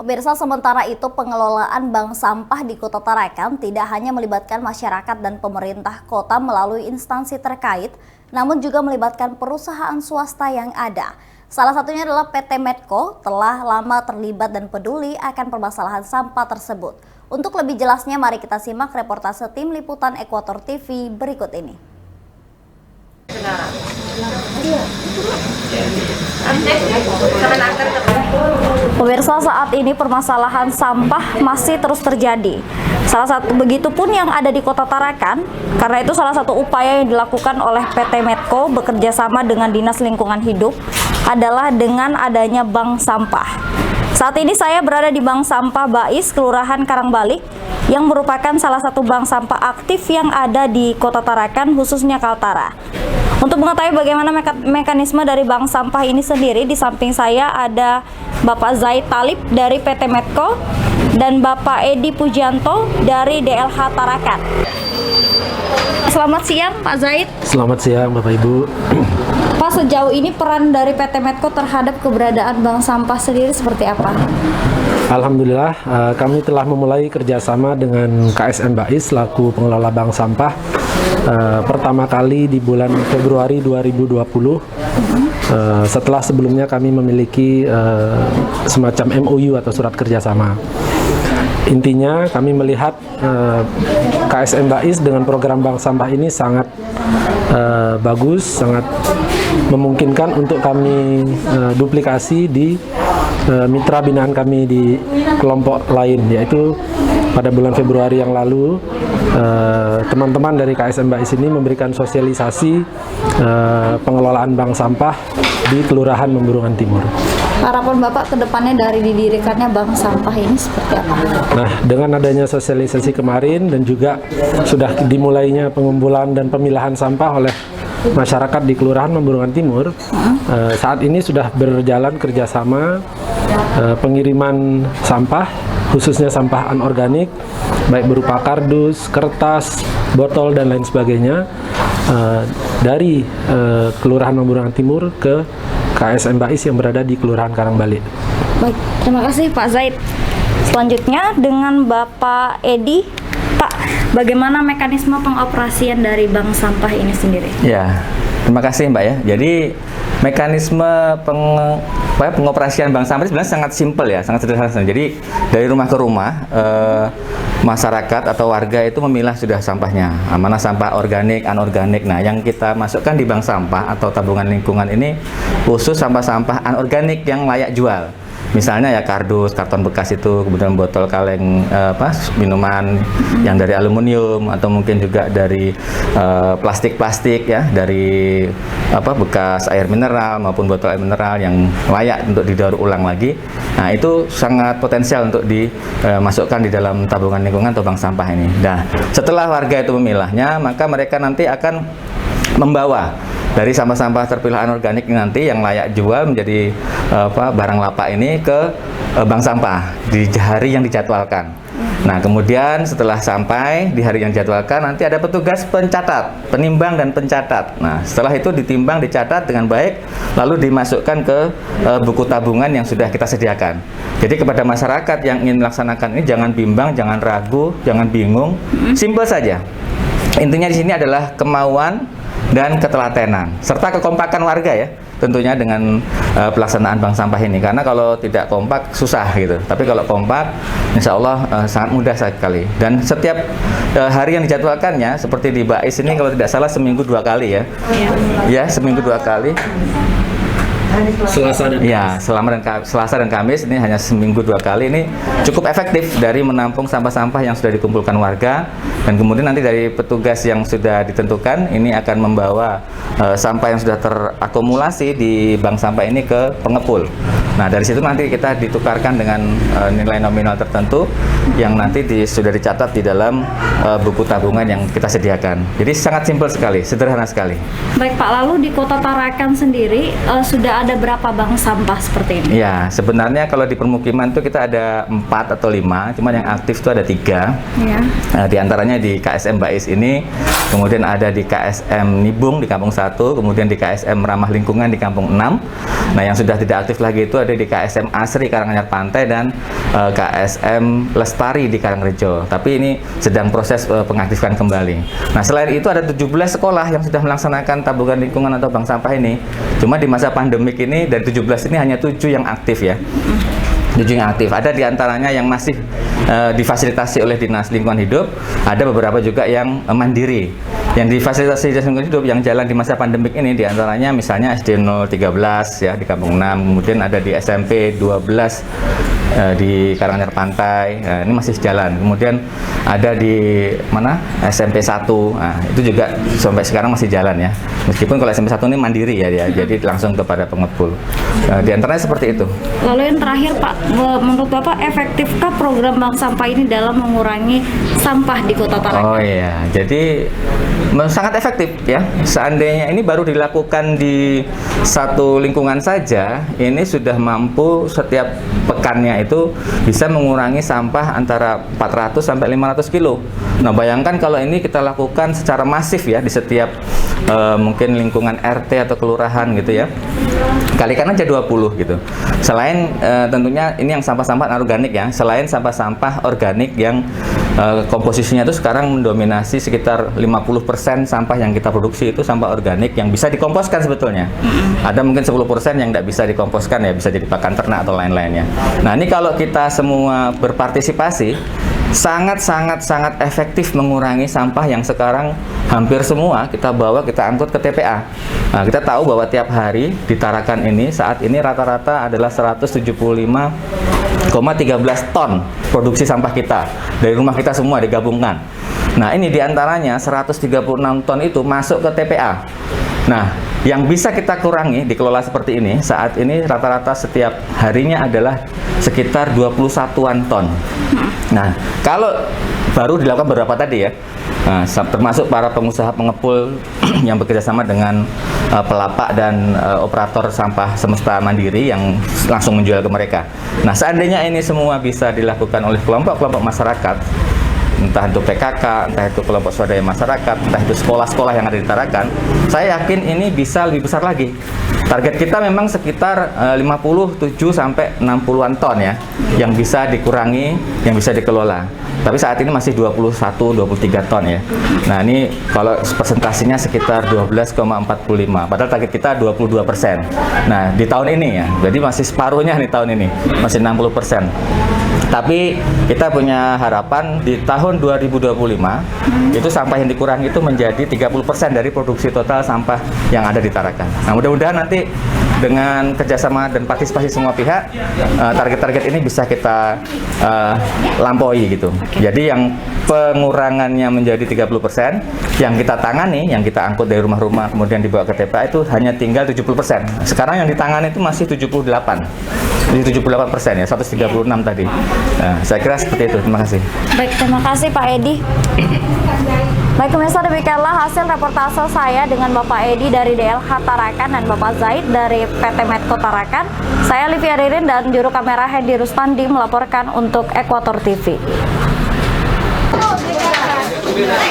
Pemirsa, sementara itu pengelolaan bank sampah di Kota Tarakan tidak hanya melibatkan masyarakat dan pemerintah kota melalui instansi terkait, namun juga melibatkan perusahaan swasta yang ada. Salah satunya adalah PT Medco telah lama terlibat dan peduli akan permasalahan sampah tersebut. Untuk lebih jelasnya, mari kita simak reportase tim liputan Ekuator TV berikut ini. Pemirsa, saat ini permasalahan sampah masih terus terjadi. Salah satu begitu pun yang ada di Kota Tarakan. Karena itu salah satu upaya yang dilakukan oleh PT Medco bekerja sama dengan Dinas Lingkungan Hidup adalah dengan adanya bank sampah. Saat ini saya berada di Bank Sampah Bais, Kelurahan Karangbalik, yang merupakan salah satu bank sampah aktif yang ada di Kota Tarakan, khususnya Kaltara. Untuk mengetahui bagaimana mekanisme dari bank sampah ini sendiri, di samping saya ada Bapak Zaid Talib dari PT Medco dan Bapak Edi Pujianto dari DLH Tarakan. Selamat siang Pak Zaid. Selamat siang Bapak Ibu. Pak, sejauh ini peran dari PT Medco terhadap keberadaan bank sampah sendiri seperti apa? Alhamdulillah, kami telah memulai kerjasama dengan KSM Bais selaku pengelola bank sampah pertama kali di bulan Februari 2020. Setelah sebelumnya kami memiliki semacam MOU atau surat kerjasama. Intinya kami melihat KSM Bais dengan program bank sampah ini sangat bagus, sangat memungkinkan untuk kami duplikasi di mitra binaan kami di kelompok lain, yaitu pada bulan Februari yang lalu teman-teman dari KSM Bais ini memberikan sosialisasi pengelolaan bank sampah di Kelurahan Memburungan Timur. Harapan Bapak ke depannya dari didirikannya bank sampah ini seperti apa? Nah, dengan adanya sosialisasi kemarin dan juga sudah dimulainya pengumpulan dan pemilahan sampah oleh masyarakat di Kelurahan Memburungan Timur, saat ini sudah berjalan kerjasama pengiriman sampah, khususnya sampah anorganik, baik berupa kardus, kertas, botol, dan lain sebagainya, dari Kelurahan Memburungan Timur ke KSM Bais yang berada di Kelurahan Karangbalik. Baik, terima kasih Pak Zaid. Selanjutnya dengan Bapak Edi. Pak, bagaimana mekanisme pengoperasian dari bank sampah ini sendiri? Ya, terima kasih Mbak ya. Jadi mekanisme pengoperasian bank sampah sebenarnya sangat simpel ya, sangat sederhana. Jadi dari rumah ke rumah, masyarakat atau warga itu memilah sudah sampahnya, mana sampah organik, anorganik. Nah, yang kita masukkan di bank sampah atau tabungan lingkungan ini khusus sampah-sampah anorganik yang layak jual. Misalnya ya kardus, karton bekas itu, kemudian botol kaleng minuman yang dari aluminium, atau mungkin juga dari plastik-plastik ya, dari bekas air mineral maupun botol air mineral yang layak untuk didaur ulang lagi. Nah, itu sangat potensial untuk dimasukkan di dalam tabungan lingkungan atau bank sampah ini. Nah, setelah warga itu memilahnya, maka mereka nanti akan membawa dari sampah-sampah terpilah anorganik nanti yang layak jual menjadi barang lapak ini ke bank sampah di hari yang dijadwalkan. Nah, kemudian setelah sampai di hari yang dijadwalkan, nanti ada petugas pencatat, penimbang dan pencatat. Nah, setelah itu ditimbang, dicatat dengan baik, lalu dimasukkan ke buku tabungan yang sudah kita sediakan. Jadi kepada masyarakat yang ingin melaksanakan ini, jangan bimbang, jangan ragu, jangan bingung, simpel saja. Intinya di sini adalah kemauan dan ketelatenan serta kekompakan warga ya, tentunya dengan pelaksanaan bank sampah ini, karena kalau tidak kompak susah gitu, tapi kalau kompak insya Allah sangat mudah sekali. Dan setiap hari yang dijadwalkannya, seperti di Bais ini kalau tidak salah seminggu 2 kali ya, ya seminggu 2 kali. Selasa dan Kamis. Ya, Selasa dan Kamis ini hanya seminggu 2 kali. Ini cukup efektif dari menampung sampah-sampah yang sudah dikumpulkan warga, dan kemudian nanti dari petugas yang sudah ditentukan ini akan membawa sampah yang sudah terakumulasi di bank sampah ini ke pengepul. Nah, dari situ nanti kita ditukarkan dengan nilai nominal tertentu yang nanti sudah dicatat di dalam buku tabungan yang kita sediakan. Jadi sangat simpel sekali, sederhana sekali. Baik Pak, lalu di Kota Tarakan sendiri sudah sudah ada berapa bank sampah seperti ini? Ya, sebenarnya kalau di permukiman itu kita ada 4 atau 5, cuman yang aktif itu ada 3. Ya. Di antaranya di KSM Bais ini, kemudian ada di KSM Nibung di Kampung 1, kemudian di KSM Ramah Lingkungan di Kampung 6. Nah, yang sudah tidak aktif lagi itu ada di KSM Asri Karanganyar Pantai dan KSM Lestari di Karangrejo. Tapi ini sedang proses pengaktifan kembali. Nah, selain itu ada 17 sekolah yang sudah melaksanakan tabungan lingkungan atau bank sampah ini. Cuma di masa pandemik ini dari 17 ini hanya 7 yang aktif ya. 7 yang aktif. Ada di antaranya yang masih difasilitasi oleh Dinas Lingkungan Hidup, ada beberapa juga yang mandiri. Yang difasilitasi Dinas Lingkungan Hidup yang jalan di masa pandemik ini di antaranya misalnya SD 013 ya di Kampung 6, kemudian ada di SMP 12 di Karanganyar Pantai. Nah, ini masih jalan. Kemudian ada di mana? SMP 1. Nah, itu juga sampai sekarang masih jalan ya. Meskipun kalau SMP 1 ini mandiri ya dia, jadi langsung kepada pengepul. Di antaranya seperti itu. Lalu yang terakhir Pak, menurut Bapak efektifkah program bank sampah ini dalam mengurangi sampah di Kota Tarakan? Oh iya, jadi sangat efektif ya. Seandainya ini baru dilakukan di satu lingkungan saja, ini sudah mampu setiap pekannya itu bisa mengurangi sampah antara 400 sampai 500 kilo. Nah, bayangkan kalau ini kita lakukan secara masif ya di setiap mungkin lingkungan RT atau kelurahan gitu ya. Kalikan aja 20 gitu. Selain tentunya ini yang sampah-sampah organik ya. Selain sampah-sampah organik yang komposisinya itu sekarang mendominasi sekitar 50% sampah yang kita produksi itu sampah organik yang bisa dikomposkan sebetulnya. Ada mungkin 10% yang tidak bisa dikomposkan ya, bisa jadi pakan ternak atau lain-lainnya. Nah, ini kalau kita semua berpartisipasi sangat efektif mengurangi sampah yang sekarang hampir semua kita bawa, kita angkut ke TPA. Nah, kita tahu bahwa tiap hari di Tarakan ini saat ini rata-rata adalah 175,13 ton produksi sampah kita dari rumah kita semua digabungkan. Nah, ini diantaranya 136 ton itu masuk ke TPA. Nah, yang bisa kita kurangi dikelola seperti ini saat ini rata-rata setiap harinya adalah sekitar 21-an ton. Nah, kalau baru dilakukan beberapa tadi ya, nah, termasuk para pengusaha pengepul yang bekerjasama dengan pelapak dan operator sampah semesta mandiri yang langsung menjual ke mereka. Nah, seandainya ini semua bisa dilakukan oleh kelompok-kelompok masyarakat, entah itu PKK, entah itu kelompok swadaya masyarakat, entah itu sekolah-sekolah yang ada di Tarakan, saya yakin ini bisa lebih besar lagi. Target kita memang sekitar 57 sampai 60-an ton ya, yang bisa dikurangi, yang bisa dikelola. Tapi saat ini masih 21-23 ton ya. Nah, ini kalau presentasinya sekitar 12,45. Padahal target kita 22%. Nah, di tahun ini ya, jadi masih separuhnya nih tahun ini, masih 60%. Tapi kita punya harapan di tahun 2025 itu sampah yang dikurangi itu menjadi 30% dari produksi total sampah yang ada di Tarakan. Nah, mudah-mudahan nanti dengan kerjasama dan partisipasi semua pihak, target-target ini bisa kita lampaui gitu. Jadi yang pengurangannya menjadi 30%, yang kita tangani, yang kita angkut dari rumah-rumah kemudian dibawa ke TPA itu hanya tinggal 70%. Sekarang yang ditangani itu masih 78. Jadi 78% ya, 136 tadi. Nah, saya kira seperti itu. Terima kasih. Baik, terima kasih Pak Edi. Baik, pemirsa, demikianlah hasil reportase saya dengan Bapak Edi dari DLH Tarakan dan Bapak Zaid dari PT Medco Tarakan. Saya Livia Ririn dan juru kamera Hendy Ruspandi melaporkan untuk Ekuator TV.